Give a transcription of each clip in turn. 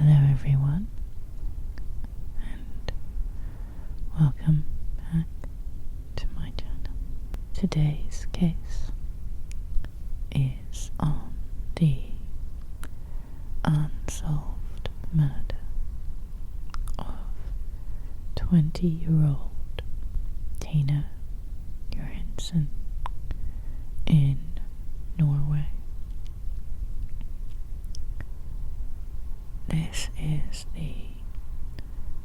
Hello everyone, and welcome back to my channel. Today's case is on the unsolved murder of 20-year-old Tina Jørgensen in Norway. This is the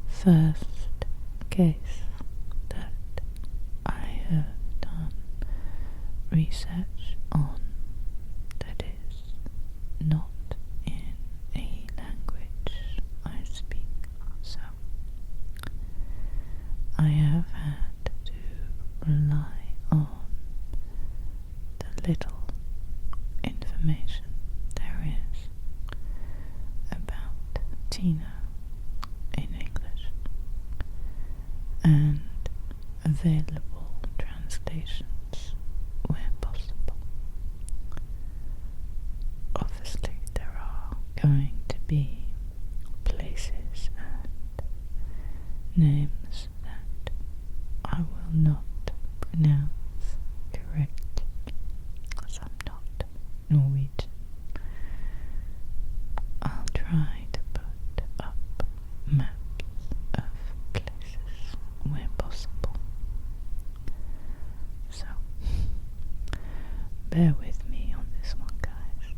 first case that I have done research on that is not in a language I speak, so I have had to rely on the little information there is about Tina in English and available translations where possible. Obviously there are going to be places and names that I will not pronounce correctly as I'm not Norwegian. I'll try to put up maps of places where possible. So, bear with me on this one, guys.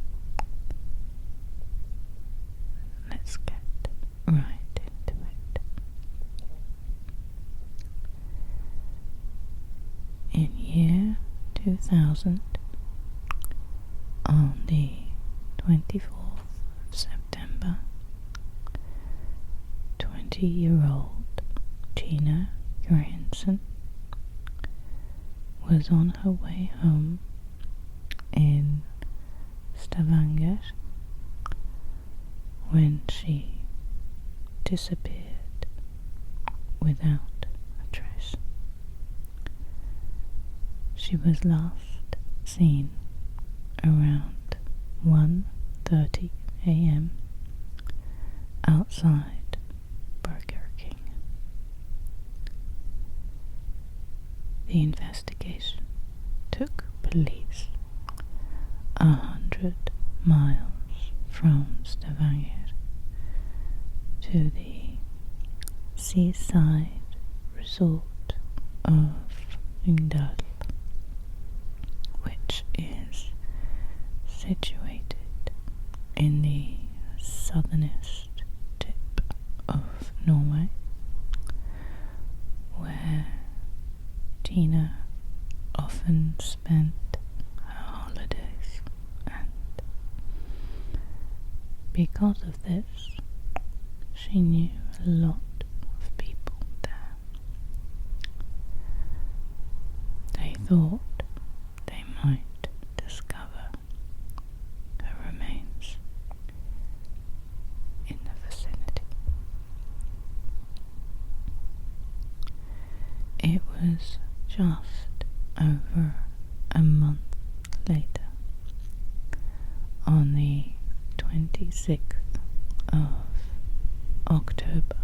Let's get right into it. In year 2000, on the 24th of September, 20-year-old Tina Jørgensen was on her way home in Stavanger when she disappeared without a trace. She was last seen around 1:30 a.m. outside Burger King. The investigation took police 100 miles from Stavanger to the seaside resort of Lyngdal, which is situated in the southernest tip of Norway, where Tina often spent her holidays, and because of this, she knew a lot of people there. They thought they might discover her remains in the vicinity. It was just over a month later, on the 26th of October,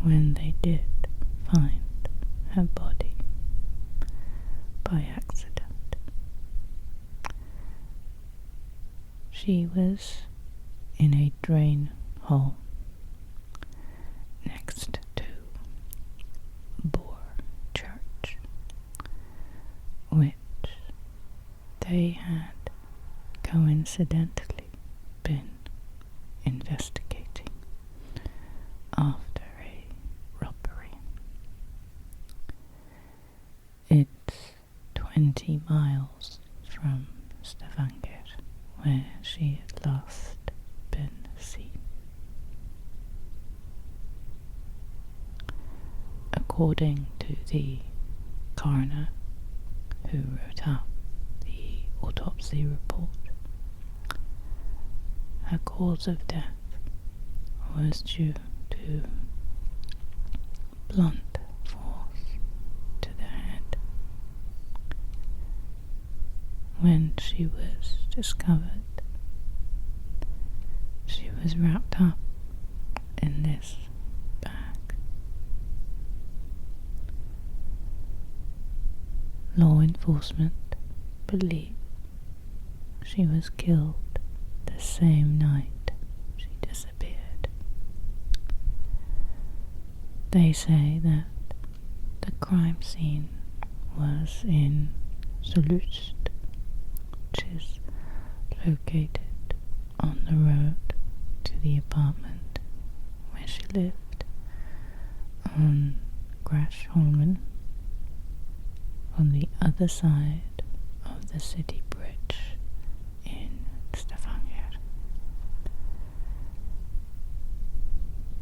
when they did find her body by accident. She was in a drain hole next to Boar Church, which they had coincidentally been investigating after a robbery. It's 20 miles from Stavanger, where she had last been seen. According to the coroner who wrote up the autopsy report, her cause of death was due to blunt force to the head. When she was discovered, was wrapped up in this bag. Law enforcement believe she was killed the same night she disappeared. They say that the crime scene was in Sollust, which is located on the road to the apartment where she lived, on Grashholmen, on the other side of the city bridge in Stavanger.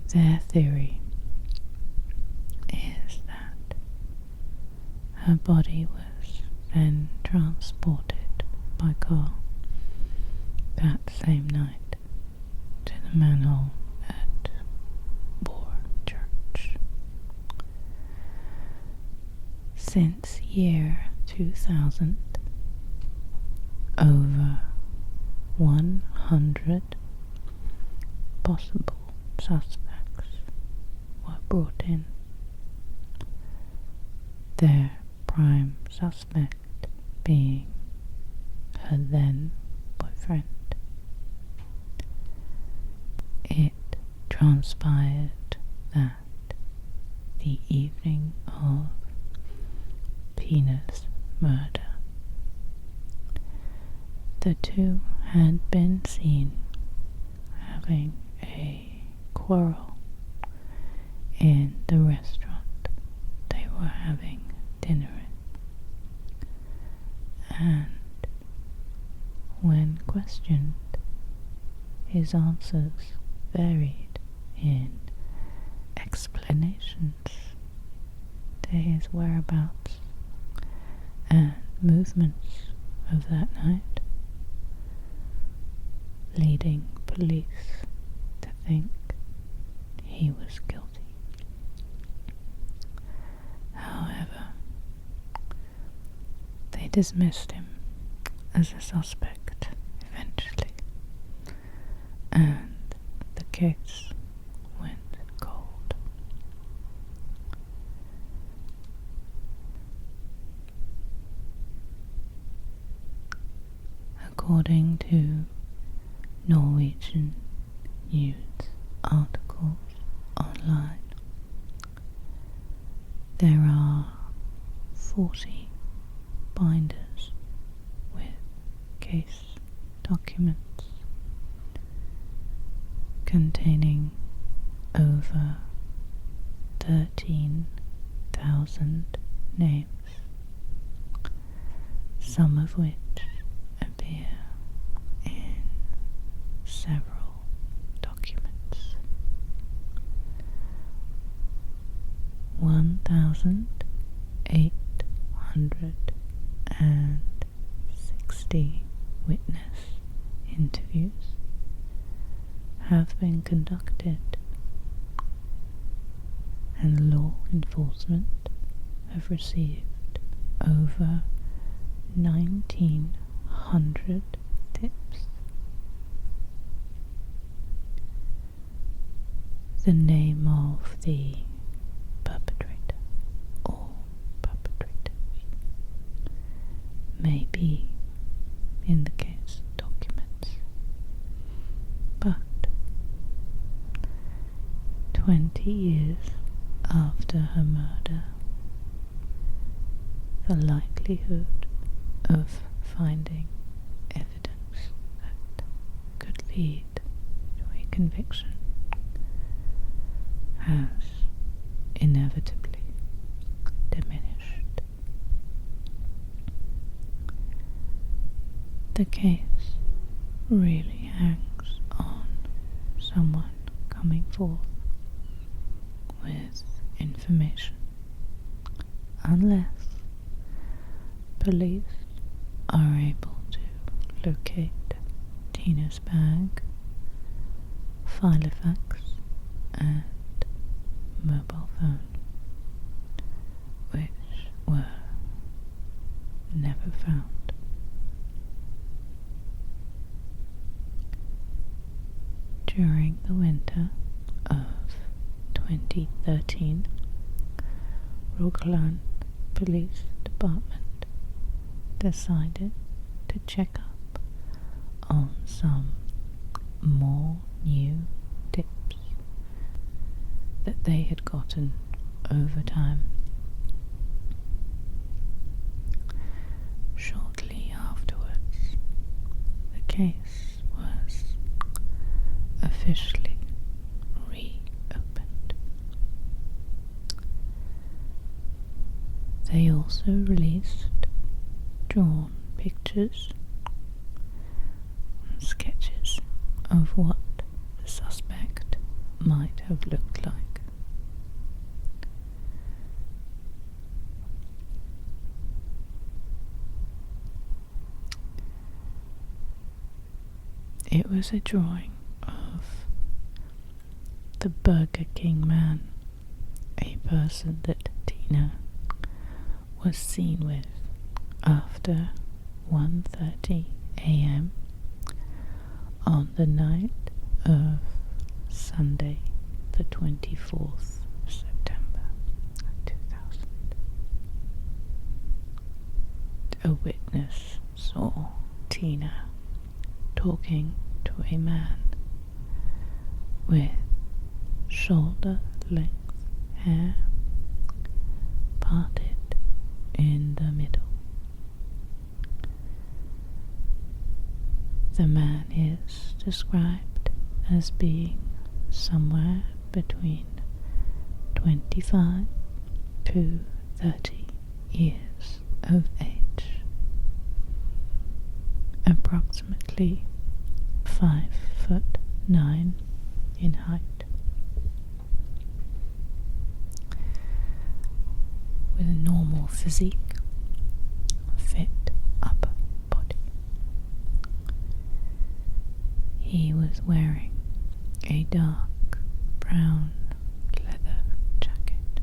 Their theory is that her body was then transported by car that same night to the manhole at Boar Church. Since year 2000, over 100 possible suspects were brought in. Their prime suspect being her then boyfriend. It transpired that the evening of Tina's murder, the two had been seen having a quarrel in the restaurant they were having dinner in, and when questioned, his answers varied in explanations to his whereabouts and movements of that night, leading police to think he was guilty. However, they dismissed him as a suspect eventually, and the case went cold. According to Norwegian news articles online, there are 40 binders with case documents containing over 13,000 names, some of which appear in several documents. 1,860 witness interviews have been conducted, and law enforcement have received over 1,900 tips. The name of the perpetrator or perpetrators may be in the case documents, but 20 years after her murder, the likelihood of finding evidence that could lead to a conviction has inevitably diminished. The case really hangs on someone coming forth with information, unless police are able to locate Tina's bag, Filofax, and mobile phone, which were never found. During the winter of 2013, Rogaland Police Department decided to check up on some more new tips that they had gotten over time. Shortly afterwards, the case was officially reopened. They also released drawn pictures and sketches of what the suspect might have looked like. It was a drawing of the Burger King man, a person that Tina was seen with after 1:30 a.m. on the night of Sunday, the 24th of September 2000. A witness saw Tina talking to a man with shoulder-length hair parted in the middle. The man is described as being somewhere between 25 to 30 years of age, approximately 5'9" in height, with a normal physique, fit upper body. He was wearing a dark brown leather jacket.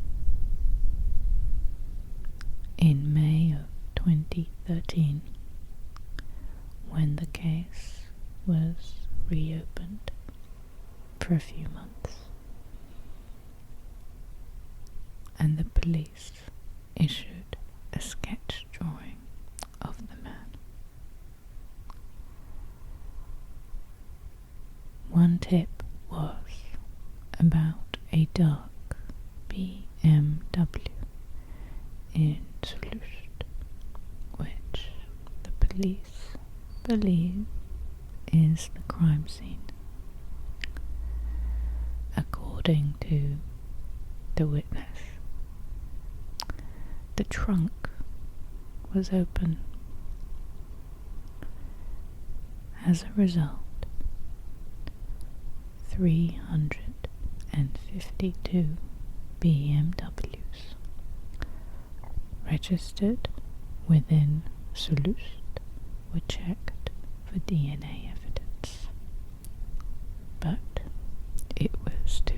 In May of 2013, when the case was reopened for a few months, and the police issued a sketch drawing of the man. One tip was about a dark BMW in Toulouse, which the police believe is the crime scene. According to the witness, the trunk was open. As a result, 352 BMWs registered within Toulouse were checked for DNA evidence, but it was to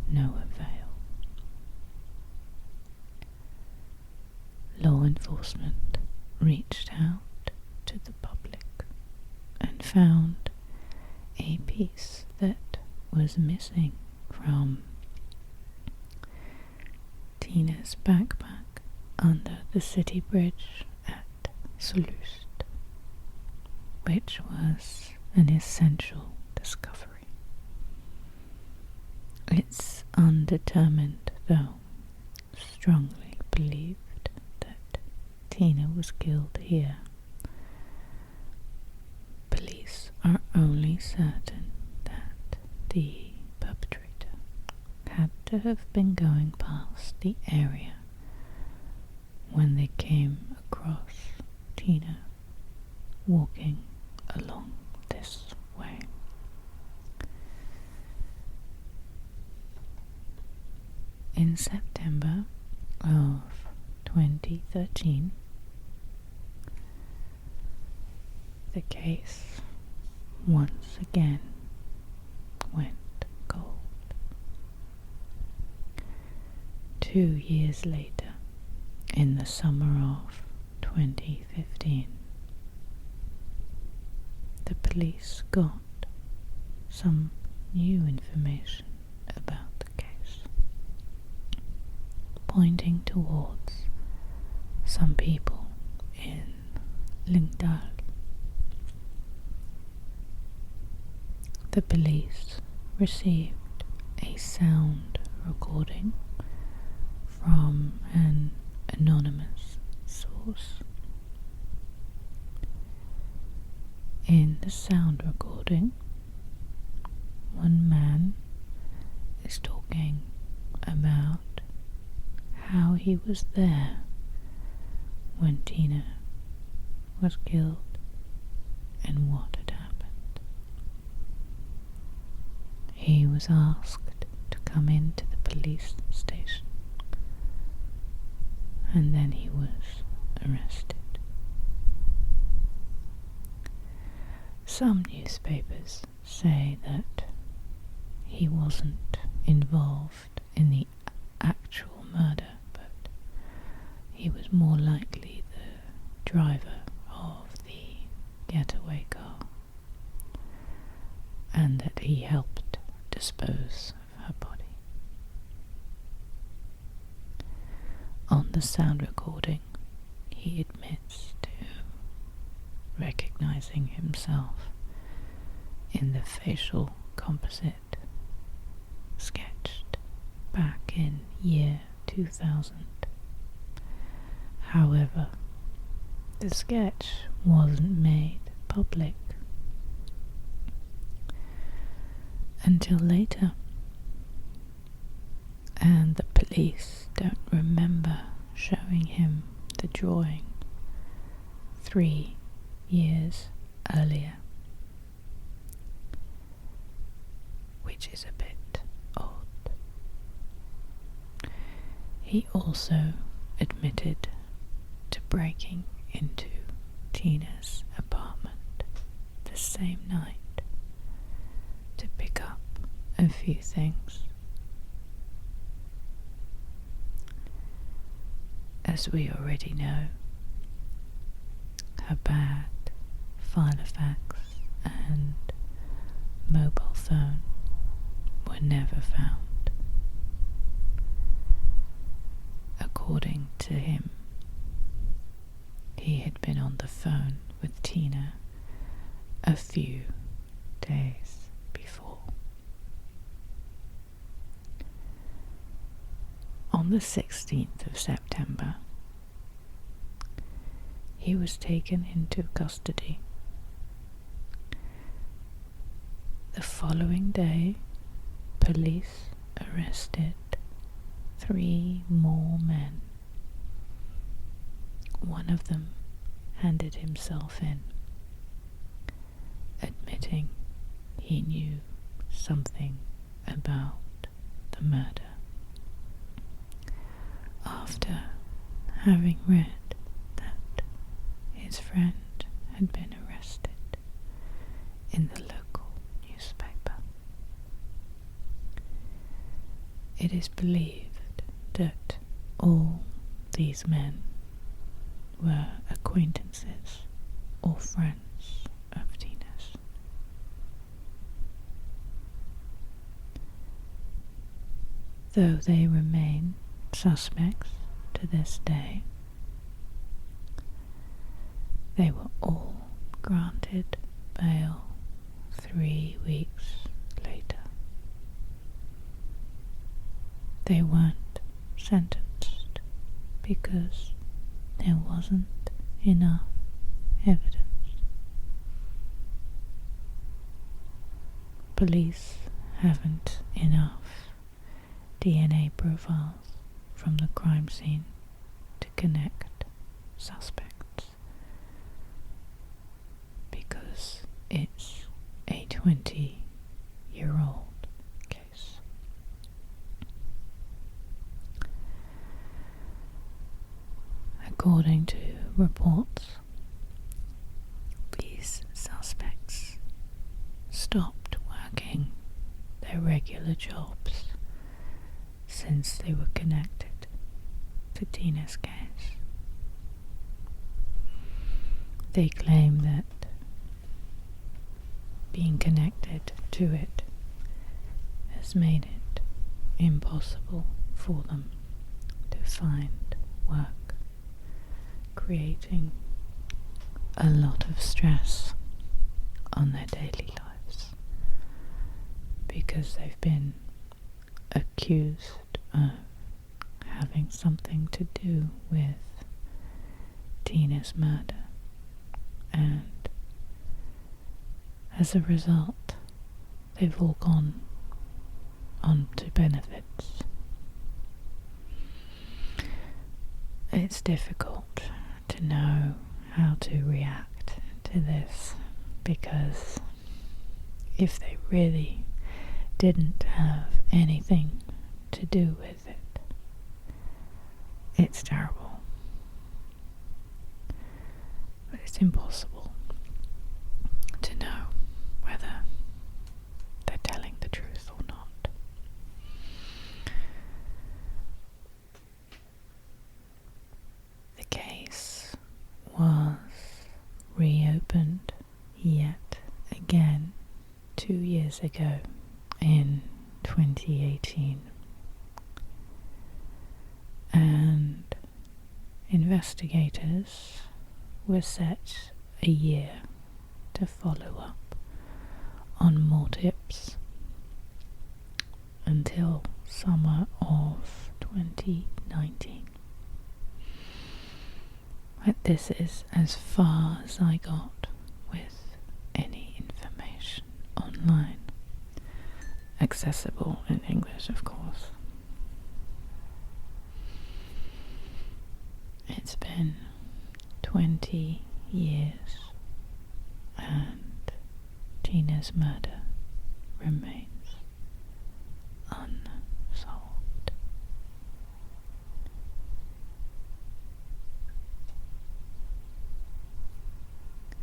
no avail. Law enforcement reached out to the public and found a piece that was missing from Tina's backpack under the city bridge at Toulouse, which was an essential discovery. It's undetermined, though strongly believed that Tina was killed here. Police are only certain that the perpetrator had to have been going past the area when they came across Tina walking along this way. In September of 2013, the case once again went cold. 2 years later, in the summer of 2015, the police got some new information about the case, pointing towards some people in Lyngdal. The police received a sound recording from an anonymous source. In the sound recording, one man is talking about how he was there when Tina was killed and what had happened. He was asked to come into the police station, and then he was arrested. Some newspapers say that he wasn't involved in the actual murder, but he was more likely the driver of the getaway car, and that he helped dispose of her body. On the sound recording, he admits to recognizing himself in the facial composite sketched back in year 2000. However, the sketch wasn't made public until later, and the police don't remember showing him the drawing 3 years earlier, which is a bit odd. He also admitted to breaking into Tina's apartment the same night to pick up a few things. As we already know, her bag, file of facts and mobile phone were never found. According to him, he had been on the phone with Tina a few days before. On the 16th of September, he was taken into custody. The following day, police arrested 3 more men. One of them handed himself in, admitting he knew something about the murder. After having read that his friend had been arrested in the local newspaper. It is believed that all these men were acquaintances or friends of Tina's. Though they remain suspects to this day, they were all granted bail 3 weeks later. They weren't sentenced because there wasn't enough evidence. Police haven't enough DNA profiles from the crime scene to connect suspects because it's a 20-year-old case. According to reports, these suspects stopped working their regular jobs since they were connected to Tina's case. They claim that being connected to it has made it impossible for them to find work, creating a lot of stress on their daily lives because they've been accused of having something to do with Tina's murder, and as a result they've all gone on to benefits. It's difficult to know how to react to this, because if they really didn't have anything to do with it, it's terrible. But it's impossible to know whether they're telling the truth or not. The case was reopened yet again 2 years ago in 2018, and investigators were set a year to follow up on more tips until summer of 2019. But this is as far as I got with any information online, accessible in English, of course. It's been 20 years and Tina's murder remains unsolved.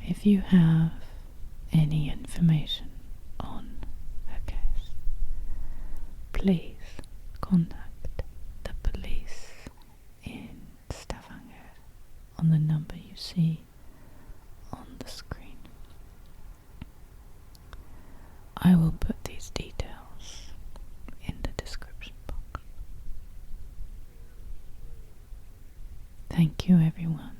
If you have any information on her case, please contact the police in Stavanger on the number you see on the screen. I will put these details in the description box. Thank you, everyone.